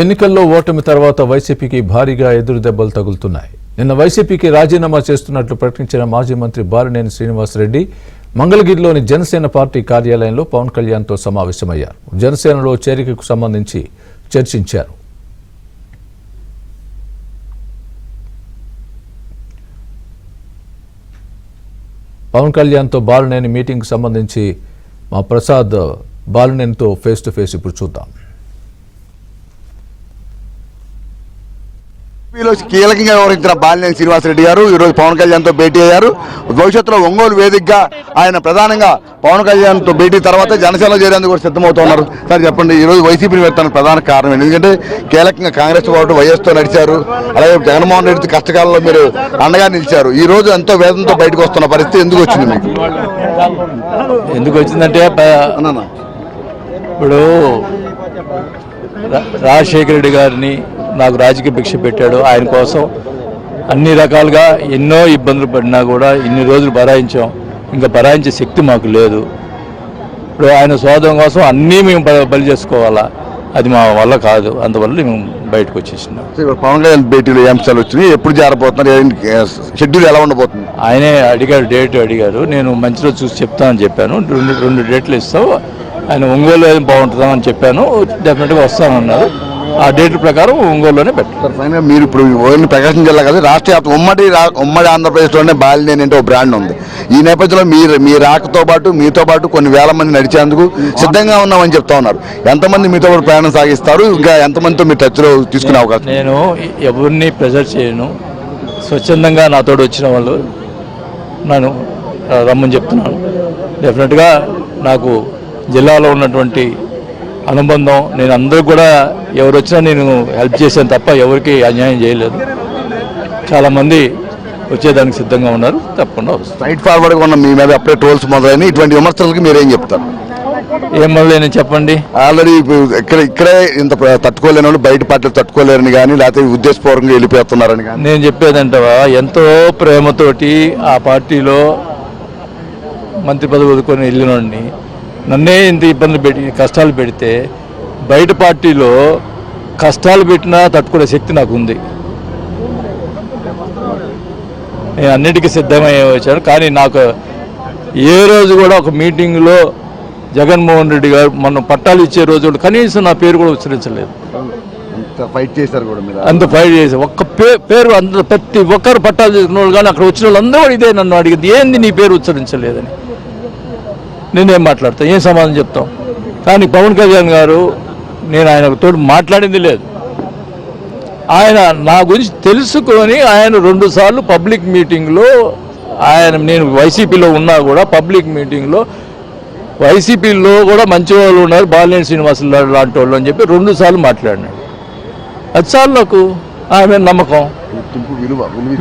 ఎన్నికల్లో ఓటమి తర్వాత వైసీపీకి భారీగా ఎదురు దెబ్బలు తగులుతున్నాయి. నిన్న వైసీపీకి రాజీనామా చేస్తున్నట్లు ప్రకటించిన మాజీ మంత్రి బాలినేని శ్రీనివాసరెడ్డి మంగళగిరిలోని జనసేన పార్టీ కార్యాలయంలో పవన్ కళ్యాణ్తో సమావేశమయ్యారు. జనసేనలో చేరికకు సంబంధించి చర్చించారు. పవన్ కళ్యాణ్తో బాలినేని మీటింగ్కు సంబంధించి మా ప్రసాద్ బాలినేనితో ఫేస్ టు ఫేస్ ఇప్పుడు చూద్దాం. కీలకంగా వ్యవహరించిన బాలినేని శ్రీనివాసరెడ్డి గారు ఈరోజు పవన్ కళ్యాణ్తో భేటీ అయ్యారు. భవిష్యత్తులో ఒంగోలు వేదికగా ఆయన ప్రధానంగా పవన్ కళ్యాణ్తో భేటీ తర్వాత జనసేనలో చేరేందుకు కూడా సిద్ధమవుతున్నారు. సార్ చెప్పండి, ఈరోజు వైసీపీని పెట్టడానికి ప్రధాన కారణం ఎందుకంటే కీలకంగా కాంగ్రెస్ పార్టీ వైఎస్తో నడిచారు, అలాగే జగన్మోహన్ రెడ్డి కష్టకాలంలో మీరు అండగా నిలిచారు. ఈ రోజు ఎంతో వేదంతో బయటకు వస్తున్న పరిస్థితి ఎందుకు వచ్చింది మీకు? ఎందుకు వచ్చిందంటే ఇప్పుడు రాజశేఖర రెడ్డి గారిని నాకు రాజకీయ భిక్ష పెట్టాడు. ఆయన కోసం అన్ని రకాలుగా ఎన్నో ఇబ్బందులు పడినా కూడా ఇన్ని రోజులు భరాయించాం. ఇంకా భరాయించే శక్తి మాకు లేదు. ఇప్పుడు ఆయన స్వార్థం కోసం అన్నీ మేము బలి చేసుకోవాలా, అది మా వల్ల కాదు. అందువల్ల మేము బయటకు వచ్చేసినాం. పవన్ కళ్యాణ్ భేటీలో ఏ అంశాలు వచ్చినాయి, ఎప్పుడు చేరబోతున్నారు, షెడ్యూల్ ఎలా ఉండబోతుంది? ఆయనే అడిగారు, డేట్ అడిగారు. నేను మంచి రోజు చూసి చెప్తానని చెప్పాను. రెండు డేట్లు ఇస్తావు, ఆయన ఒంగోలు బాగుంటుందని చెప్పాను. డెఫినెట్గా వస్తానన్నారు. ఆ డేట్ ప్రకారం ఒంగోలులోనే పెట్టారు. ఫైనల్గా మీరు ఇప్పుడు ఓన్లీ ప్రకాశం జిల్లా కాదు, రాష్ట్ర వ్యాప్తం ఉమ్మడి ఆంధ్రప్రదేశ్లోనే బాలినేని అంటే ఒక బ్రాండ్ ఉంది. ఈ నేపథ్యంలో మీ రాకతో పాటు మీతో పాటు కొన్ని వేల మంది నడిచేందుకు సిద్ధంగా ఉన్నామని చెప్తా ఉన్నారు. ఎంతమంది మీతో పాటు ప్రయాణం సాగిస్తారు, ఇంకా ఎంతమందితో మీరు టచ్లో తీసుకునే అవకాశం? నేను ఎవరిని ప్రెజర్ చేయను. స్వచ్ఛందంగా నాతో వచ్చిన వాళ్ళు నన్ను రమ్మని చెప్తున్నాను. డెఫినెట్గా నాకు జిల్లాలో ఉన్నటువంటి అనుబంధం, నేను అందరూ కూడా ఎవరు వచ్చినా నేను హెల్ప్ చేశాను తప్ప ఎవరికి అన్యాయం చేయలేదు. చాలామంది వచ్చేదానికి సిద్ధంగా ఉన్నారు. తప్పకుండా వస్తారు. స్ట్రైట్ ఫార్వర్డ్గా ఉన్న మీ మీద అప్పుడే ట్రోల్స్ మొదలైన ఇటువంటి విమర్శలకి మీరేం చెప్తారు? ఏం మొదలైన చెప్పండి. ఆల్రెడీ ఇక్కడే ఇంత తట్టుకోలేని వాళ్ళు బయట పార్టీలు తట్టుకోలేరని కానీ, లేకపోతే ఉద్దేశపూర్వకంగా వెళ్ళిపోతున్నారని కానీ. నేను చెప్పేదంటవా, ఎంతో ప్రేమతోటి ఆ పార్టీలో మంత్రి పదవి వదుకొని వెళ్ళినోడిని నన్నే ఇంత ఇబ్బందులు పెట్టి కష్టాలు పెడితే బయట పార్టీలో కష్టాలు పెట్టినా తట్టుకునే శక్తి నాకు ఉంది. నేను అన్నిటికీ సిద్ధమై వచ్చాను. కానీ నాకు ఏ రోజు కూడా ఒక మీటింగ్లో జగన్మోహన్ రెడ్డి గారు మనం పట్టాలు ఇచ్చే రోజు కనీసం నా పేరు కూడా ఉచ్చరించలేదు. ఫైట్ చేశారు కూడా మీరు, అంత ఫైట్ చేశారు. ఒక్క పేరు అంత ప్రతి ఒక్కరు పట్టాలు చేసుకున్న వాళ్ళు కానీ అక్కడ వచ్చిన వాళ్ళందరూ కూడా ఇదే నన్ను అడిగింది, ఏంది నీ పేరు ఉచ్చరించలేదని. నేనేం మాట్లాడతాను, ఏం సమాధానం చెప్తాం? కానీ పవన్ కళ్యాణ్ గారు, నేను ఆయనతో మాట్లాడింది లేదు. ఆయన నా గురించి తెలుసుకొని ఆయన 2 సార్లు పబ్లిక్ మీటింగ్లో నేను వైసీపీలో ఉన్నా కూడా పబ్లిక్ మీటింగ్లో వైసీపీలో కూడా మంచి వాళ్ళు ఉన్నారు, బాలినేని శ్రీనివాసరావు లాంటి వాళ్ళు అని చెప్పి 2 సార్లు మాట్లాడినాడు. అది సార్లు నాకు ఆయన నమ్మకం,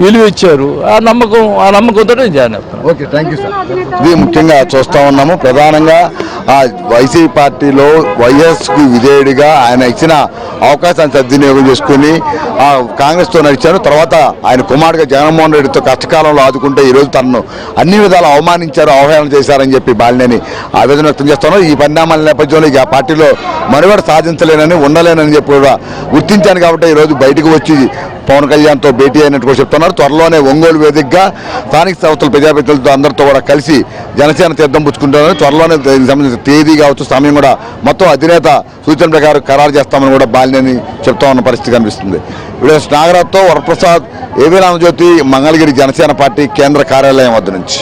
విలువ ఇచ్చారు. ఆ నమ్మకంతో నేను జాయిన్ అవుతాను. Okay, thank you sir. ఇది ముఖ్యంగా చూస్తూ ఉన్నాము. ప్రధానంగా ఆ వైసీపీ పార్టీలో వైఎస్కి విధేయుడిగా ఆయన ఇచ్చిన అవకాశాన్ని సద్వినియోగం చేసుకుని ఆ కాంగ్రెస్తో నడిచారు. తర్వాత ఆయన కుమారుడిగా జగన్మోహన్ రెడ్డితో కష్టకాలంలో ఆదుకుంటే ఈరోజు తనను అన్ని విధాలు అవమానించారు, అవహేళన చేశారని చెప్పి బాలినేని ఆవేదన వ్యక్తం చేస్తున్నారు. ఈ పరిణామాల నేపథ్యంలో ఆ పార్టీలో మనుగడ సాధించలేనని, ఉండలేనని చెప్పి కూడా గుర్తించాను. కాబట్టి ఈరోజు బయటకు వచ్చి పవన్ కళ్యాణ్తో భేటీ అయినట్టు కూడా చెప్తున్నారు. త్వరలోనే ఒంగోలు వేదికగా స్థానిక సంస్థల ప్రజాప్రతినిధులతో అందరితో కూడా కలిసి జనసేన తీర్థం పుచ్చుకుంటున్నారు. త్వరలోనే దీనికి సంబంధించిన తేదీ కావచ్చు, సమయం కూడా మొత్తం అధినేత సూచన ప్రకారం ఖరారు చేస్తామని కూడా బాలినేని చెప్తా ఉన్న పరిస్థితి కనిపిస్తుంది. ఇప్పుడు నాగరాజ్తో వరప్రసాద్, ఏవీ రామజ్యోతి, మంగళగిరి జనసేన పార్టీ కేంద్ర కార్యాలయం వద్ద నుంచి.